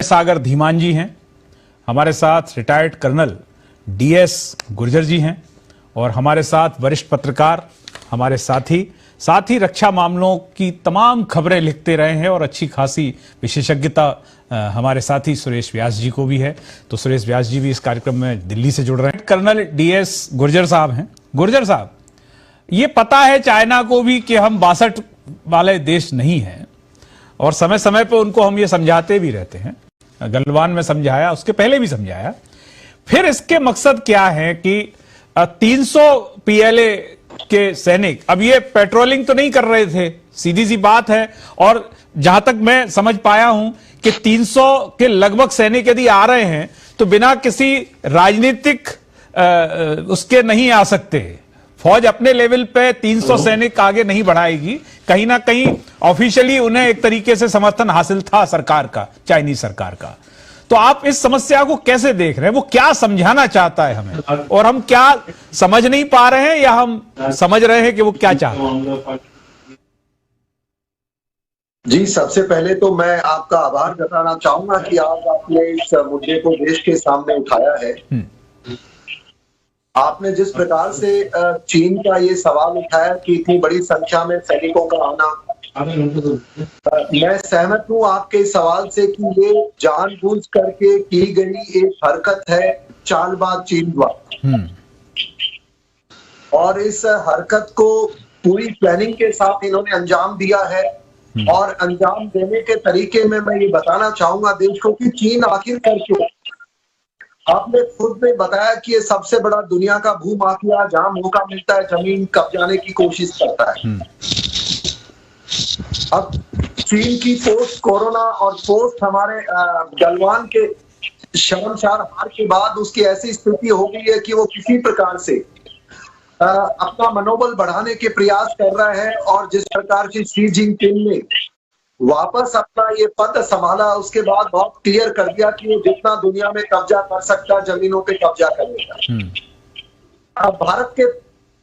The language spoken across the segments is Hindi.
सागर धीमान जी हैं, हमारे साथ रिटायर्ड कर्नल DS गुर्जर जी हैं और हमारे साथ वरिष्ठ पत्रकार, हमारे साथ ही रक्षा मामलों की तमाम खबरें लिखते रहे हैं और अच्छी खासी विशेषज्ञता हमारे साथी सुरेश व्यास जी को भी है। तो सुरेश व्यास जी भी इस कार्यक्रम में दिल्ली से जुड़ रहे हैं। कर्नल DS गुर्जर साहब हैं। गुर्जर साहब, ये पता है चाइना को भी कि हम 62 वाले देश नहीं हैं और समय समय पर उनको हम ये समझाते भी रहते हैं। गलवान में समझाया, उसके पहले भी समझाया। फिर इसके मकसद क्या है कि 300 PLA के सैनिक अब ये पेट्रोलिंग तो नहीं कर रहे थे, सीधी सी बात है। और जहां तक मैं समझ पाया हूं कि 300 के लगभग सैनिक यदि आ रहे हैं तो बिना किसी राजनीतिक उसके नहीं आ सकते। फौज अपने लेवल पे 300 सैनिक आगे नहीं बढ़ाएगी। कहीं ना कहीं ऑफिशियली उन्हें एक तरीके से समर्थन हासिल था सरकार का, चाइनीज सरकार का। तो आप इस समस्या को कैसे देख रहे हैं? वो क्या समझाना चाहता है हमें और हम क्या समझ नहीं पा रहे हैं या हम समझ रहे हैं कि वो क्या चाहता है? जी, सबसे पहले तो मैं आपका आभार जताना चाहूंगा कि आज आपने इस मुद्दे को देश के सामने उठाया है। आपने जिस प्रकार से चीन का ये सवाल उठाया कि इतनी बड़ी संख्या में सैनिकों का आना, मैं सहमत हूं आपके सवाल से कि ये जानबूझ करके की गई एक हरकत है, चालबाज चीन द्वारा। और इस हरकत को पूरी प्लानिंग के साथ इन्होंने अंजाम दिया है। और अंजाम देने के तरीके में मैं ये बताना चाहूंगा देश को कि चीन आखिर करके, आपने खुद ने बताया कि ये सबसे बड़ा दुनिया का भूमाफिया, जहां मौका मिलता है जमीन कब्जाने की कोशिश करता है। अब चीन की पोस्ट कोरोना और पोस्ट हमारे गलवान के शर्मसार हार के बाद उसकी ऐसी स्थिति हो गई है कि वो किसी प्रकार से अपना मनोबल बढ़ाने के प्रयास कर रहा है। और जिस प्रकार से शी जिनपिंग ने वापस अपना ये पद संभाला, उसके बाद बहुत क्लियर कर दिया कि वो जितना दुनिया में कब्जा कर सकता जमीनों पे कब्जा करेगा। अब भारत के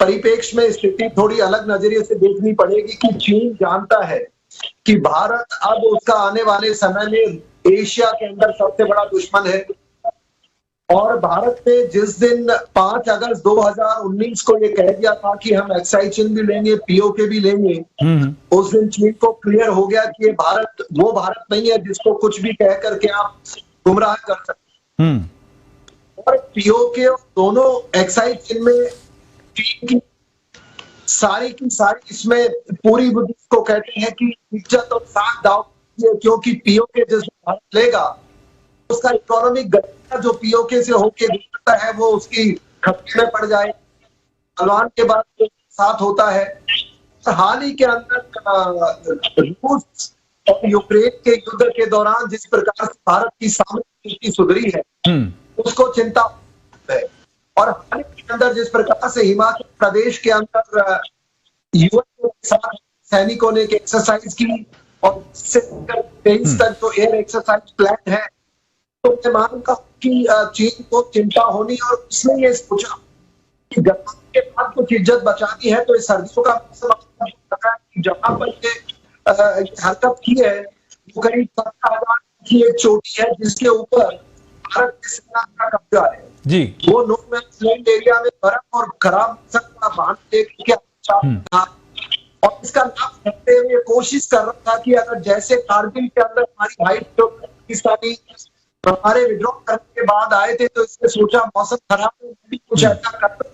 परिप्रेक्ष्य में स्थिति थोड़ी अलग नजरिए से देखनी पड़ेगी कि चीन जानता है कि भारत अब उसका आने वाले समय में एशिया के अंदर सबसे बड़ा दुश्मन है। और भारत ने जिस दिन 5 अगस्त 2019 को ये कह दिया था कि हम एक्साइज चिन्ह भी लेंगे, POK भी लेंगे, उस दिन चीन को क्लियर हो गया कि ये भारत वो भारत नहीं है जिसको कुछ भी कह करके आप गुमराह कर सकते। और POK दोनों एक्साइज चिन्ह में चीन की सारी इसमें पूरी बुद्धि को कहते हैं कि इज्जत और साथ दाव, क्योंकि POK जिस भारत लेगा उसका इकोनॉमिक गतिविधि जो POK से होके गुजरता है वो उसकी खतरे में पड़ जाए। गलवान के बाद साथ होता है। हाल ही के अंदर रूस और यूक्रेन के युद्ध के दौरान जिस प्रकार से भारत की सामरिक स्थिति सुधरी है उसको चिंता है। और हाल ही के अंदर जिस प्रकार से हिमाचल प्रदेश के अंदर UN के साथ सैनिकों ने एक एक्सरसाइज की और 23 तक जो एयर एक्सरसाइज प्लान है, तो मैं मानूंगा कि चीन को चिंता होनी और उसने ये सोचा कि गर्मी के बाद कुछ इज्जत बचानी है। तो इस सर्दियों का मौसम जहां पर ये हरकत की है वो करीब 17,000 की एक चोटी है जिसके ऊपर भारत की सेना का कब्जा है जी। वो नो मैन्स लैंड एरिया में बर्फ और खराब मौसम का बांध लेके और इसका लाभ करते हुए कोशिश कर रहा था कि अगर जैसे कारगिल के अंदर हमारी भाई पाकिस्तानी हमारे विड्रॉ करने के बाद आए थे तो इसने सोचा मौसम खराब है, कुछ ऐसा कर।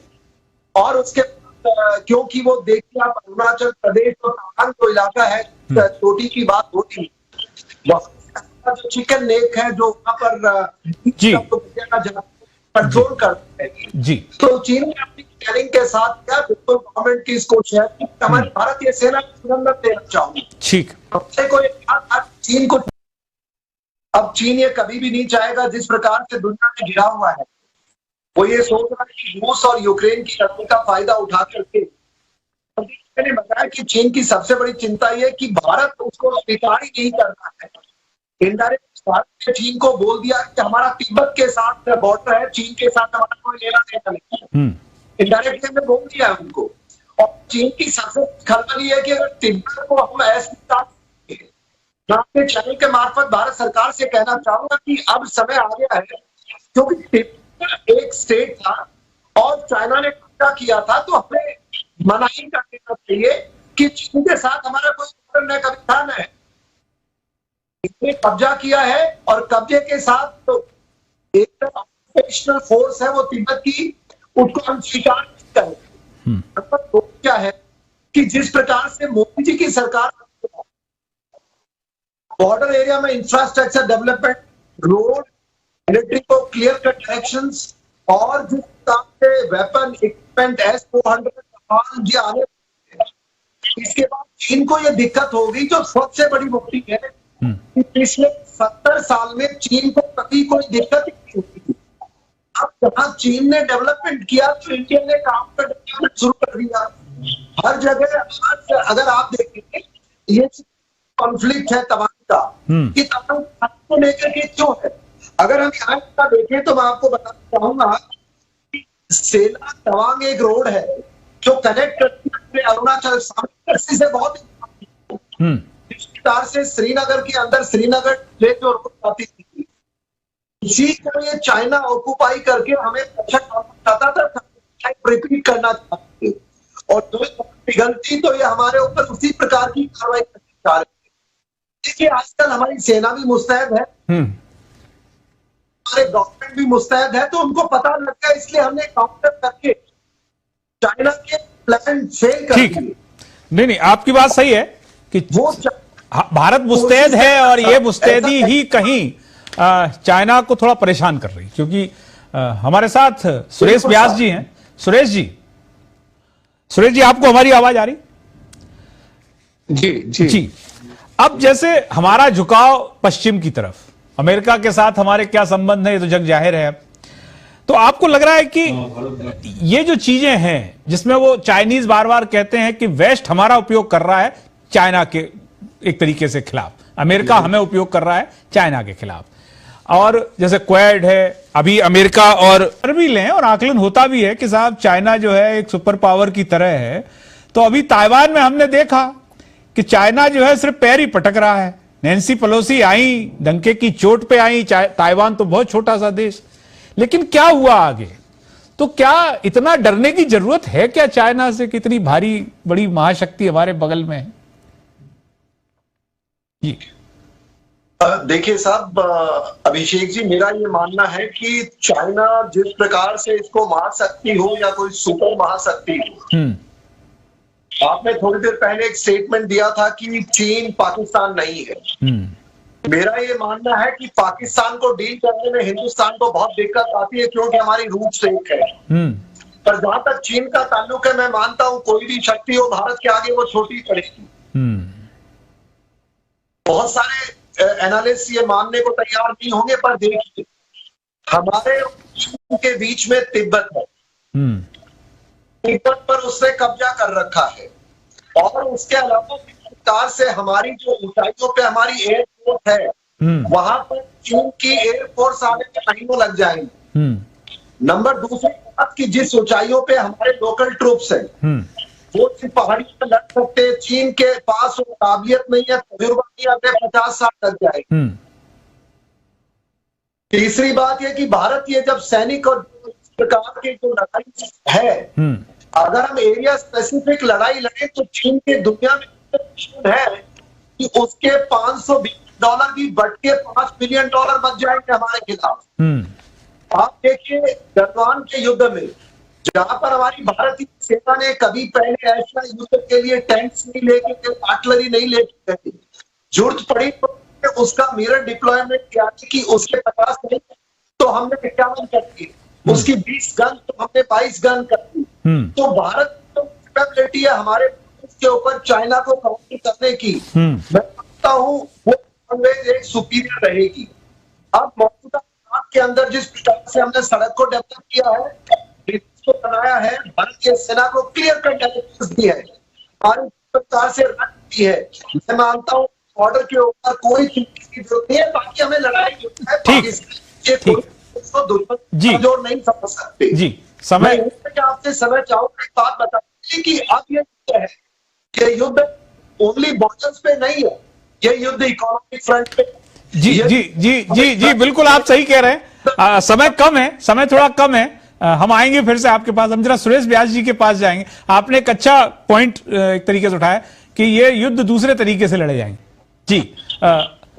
और उसके क्योंकि वो देखिए आप अरुणाचल प्रदेश और तवांग जो इलाका है, चोटी की बात होती, जो चिकन लेक है जो वहां पर कंट्रोल करते हैं जी। तो चीन ने अपनी प्लानिंग के साथ क्या बिल्कुल गवर्नमेंट की इसको शेयर की हमारी भारतीय सेना सुरंगत देना चाहूंगी। ठीक, चीन को अब चीन ये कभी भी नहीं चाहेगा जिस प्रकार से दुनिया में गिरा हुआ है, वो ये सोच रहा है कि रूस और यूक्रेन की लड़ाई का फायदा उठा करके। मैंने बताया कि चीन की सबसे बड़ी चिंता ये कि भारत उसको स्वीकार ही नहीं करना है। इनडायरेक्ट भारत ने चीन को बोल दिया कि हमारा तिब्बत के साथ बॉर्डर है, चीन के साथ हमारा कोई लेना देना नहीं है। इनडायरेक्टली हमने बोल दिया है उनको। और चीन की सबसे खलबली है कि अगर तिब्बत को हम अस्वीकार मैं अपने चैनल के मार्फत भारत सरकार से कहना चाहूंगा कि अब समय आ गया है, क्योंकि तिब्बत एक स्टेट था और चाइना ने कब्जा किया था, तो हमें मनाही कर देना चाहिए कि चीन के साथ हमारा कोई न कभी था न है। इसने कब्जा किया है और कब्जे के साथ तो एक ऑपरेशनल फोर्स है वो तिब्बत की, उसको हम स्वीकार नहीं करें। नंबर 2 क्या है कि जिस प्रकार से मोदी जी की सरकार बॉर्डर एरिया में इंफ्रास्ट्रक्चर डेवलपमेंट, रोड, मिलिट्री को क्लियर कट डायरेक्शंस और जिस काम से वेपन इक्विपमेंट S-400 जी आने, इसके बाद चीन को यह दिक्कत होगी जो सबसे बड़ी मुक्ति है कि पिछले 70 साल में चीन को कभी कोई दिक्कत नहीं हुई थी। अब जहां चीन ने डेवलपमेंट किया तो इंडिया ने काम का डेवलपमेंट शुरू कर दिया। हर जगह आज अगर आप देखेंगे ये कॉन्फ्लिक्ट है तवांग का, कि तवांग को लेकर के क्यों है। अगर हम यहाँ का देखें तो मैं आपको बताना चाहूंगा कि सेला तवांग एक रोड है जो कनेक्ट करती है अरुणाचल से बहुत तार से श्रीनगर के अंदर श्रीनगर ले जो रोड आती थी, इसी को ये चाइना ऑक्युपाई करके हमें अच्छा चाहता था, रिपीट करना चाहते थे और जो पिघलती तो ये हमारे ऊपर उसी प्रकार की कार्रवाई करनी चाह रहे थे। देखिए आजकल हमारी सेना भी मुस्तैद है, हमारे गवर्नमेंट भी मुस्तैद है, तो उनको पता लग गया, इसलिए हमने काउंटर करके चाइना के प्लान फेल कर दिए। नहीं, आपकी बात सही है कि वो भारत मुस्तैद है और ये मुस्तैदी ही कहीं चाइना को थोड़ा परेशान कर रही, क्योंकि हमारे साथ सुरेश व्यास जी हैं। सुरेश जी आपको हमारी आवाज आ रही? जी। अब जैसे हमारा झुकाव पश्चिम की तरफ, अमेरिका के साथ हमारे क्या संबंध है ये तो जग जाहिर है। तो आपको लग रहा है कि ये जो चीजें हैं जिसमें वो चाइनीज बार बार कहते हैं कि वेस्ट हमारा उपयोग कर रहा है चाइना के एक तरीके से खिलाफ, अमेरिका हमें उपयोग कर रहा है चाइना के खिलाफ, और जैसे क्वाड है, अभी अमेरिका और भी लें, और आकलन होता भी है कि साहब चाइना जो है एक सुपर पावर की तरह है। तो अभी ताइवान में हमने देखा कि चाइना जो है सिर्फ पैर ही पटक रहा है। नैन्सी पेलोसी आई, डंके की चोट पे आई, ताइवान तो बहुत छोटा सा देश, लेकिन क्या हुआ आगे? तो क्या इतना डरने की जरूरत है क्या चाइना से? कितनी भारी बड़ी महाशक्ति हमारे बगल में है। जी देखिए साहब, अभिषेक जी, मेरा ये मानना है कि चाइना जिस प्रकार से इसको महाशक्ति हो या कोई सुपर महाशक्ति हो, आपने थोड़ी देर पहले एक स्टेटमेंट दिया था कि चीन पाकिस्तान नहीं है। मेरा ये मानना है कि पाकिस्तान को डील करने में हिंदुस्तान को बहुत दिक्कत आती है, क्योंकि हमारी रूट्स एक है। पर जहां तक चीन का ताल्लुक है, मैं मानता हूं कोई भी शक्ति हो भारत के आगे वो छोटी पड़ेगी। बहुत सारे एनालिस्ट ये मानने को तैयार नहीं होंगे, पर देखिए हमारे के बीच में तिब्बत है, तिब्बत पर उसने कब्जा कर रखा है, और उसके अलावा विस्तार से हमारी जो ऊंचाइयों पे हमारी एयरफोर्स है, वहां पर चीन की एयरफोर्स आने में महीनों लग जाएंगे। नंबर दूसरी बात की जिस ऊंचाइयों पे हमारे लोकल ट्रूप्स हैं वो पहाड़ी पर लड़ सकते, चीन के पास वो काबिलियत नहीं है, तजुर्बा नहीं आते, 50 साल लग जाएगा। तीसरी बात यह कि भारत ये जब सैनिक और इस प्रकार की जो लड़ाई है, अगर हम एरिया स्पेसिफिक लड़ाई लड़े तो चीन के दुनिया में है कि उसके $520 भी बढ़ के $5 बिलियन बच जाएंगे हमारे खिलाफ। आप देखिए गलवान के युद्ध में जहां पर हमारी भारतीय सेना ने कभी पहले ऐसा युद्ध के लिए टैंक्स नहीं लेके गए, आर्टिलरी नहीं लेके गए, जरूरत पड़ी तो उसका मिरर डिप्लॉयमेंट किया कि उसके 50 नहीं तो हमने 51 कर दी, उसकी 20 गन तो हमने 22 गन कर दी। तो भारत तो कैपेबिलिटी है हमारे के ऊपर चाइना को काउंटर करने की, मैं मानता हूं वो एक सुपीरियर रहेगी। अब मौजूदा के अंदर जिस प्रकार से हमने सड़क को डेवलप किया है, को बनाया है, भारतीय सेना को क्लियर कट डायरेक्शंस दी है, हमारी सरकार से रन की है, मैं मानता हूं बॉर्डर के ऊपर कोई चिंता की जरूरत नहीं है। बाकी हमें लड़ाई है पाकिस्तान जोड़ नहीं समझ सकते जी। समय आपसे समय चाहूंगा, एक बात बताइए कि अब ये है कि युद्ध ओनली बॉर्डर्स पे नहीं है, ये युद्ध इकोनॉमिक फ्रंट पे जी जी जी जी जी बिल्कुल आप सही कह रहे हैं। समय कम है, समय थोड़ा कम है। हम आएंगे फिर से आपके पास। हम जरा सुरेश व्यास जी के पास जाएंगे। आपने एक अच्छा पॉइंट एक तरीके से उठाया कि ये युद्ध दूसरे तरीके से लड़े जाएंगे। जी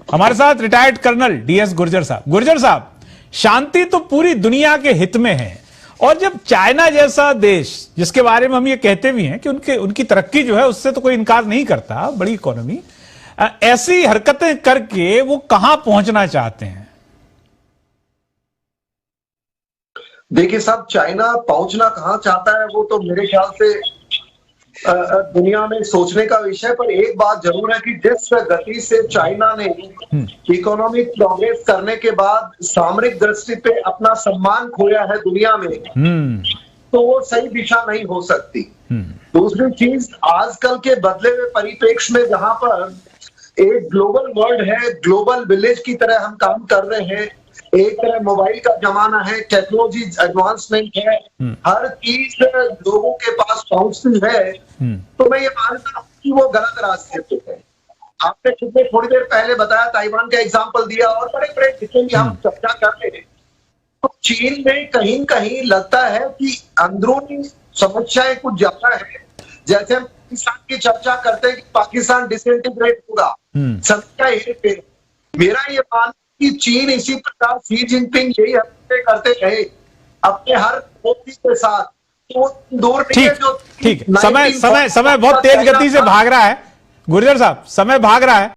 हमारे साथ रिटायर्ड कर्नल डीएस गुर्जर साहब। गुर्जर साहब, शांति तो पूरी दुनिया के हित में है, और जब चाइना जैसा देश, जिसके बारे में हम ये कहते भी हैं कि उनकी तरक्की जो है उससे तो कोई इनकार नहीं करता, बड़ी इकोनॉमी, ऐसी हरकतें करके वो कहां पहुंचना चाहते हैं? देखिए साहब, चाइना पहुंचना कहां चाहता है वो तो मेरे ख्याल से दुनिया में सोचने का विषय। पर एक बात जरूर है कि जिस गति से चाइना ने इकोनॉमिक प्रोग्रेस करने के बाद सामरिक दृष्टि पे अपना सम्मान खोया है दुनिया में, तो वो सही दिशा नहीं हो सकती। दूसरी चीज, आजकल के बदले हुए परिप्रेक्ष्य में जहां पर एक ग्लोबल वर्ल्ड है, ग्लोबल विलेज की तरह हम काम कर रहे हैं, एक तरह मोबाइल का जमाना है, टेक्नोलॉजी एडवांसमेंट है, हर चीज लोगों के पास पहुंचती है, तो मैं ये मानता हूं कि वो गलत रास्ते पे है। आपने खुद ने थोड़ी देर पहले बताया, ताइवान का एग्जांपल दिया, और बड़े बड़े विषय की हम चर्चा कर रहे हैं। तो चीन में कहीं कहीं लगता है कि अंदरूनी समस्याएं कुछ ज्यादा है। जैसे हम पाकिस्तान की चर्चा करते हैं कि पाकिस्तान डिसइंटीग्रेट होगा, सबका हेरफेर। मेरा ये मानना कि चीन इसी प्रकार शी जिनपिंग यही हरकतें करते रहे अपने हर मोदी के साथ, तो दूर नहीं है। जो ठीक, समय बहुत तेज गति से भाग रहा है गुर्जर साहब, समय भाग रहा है।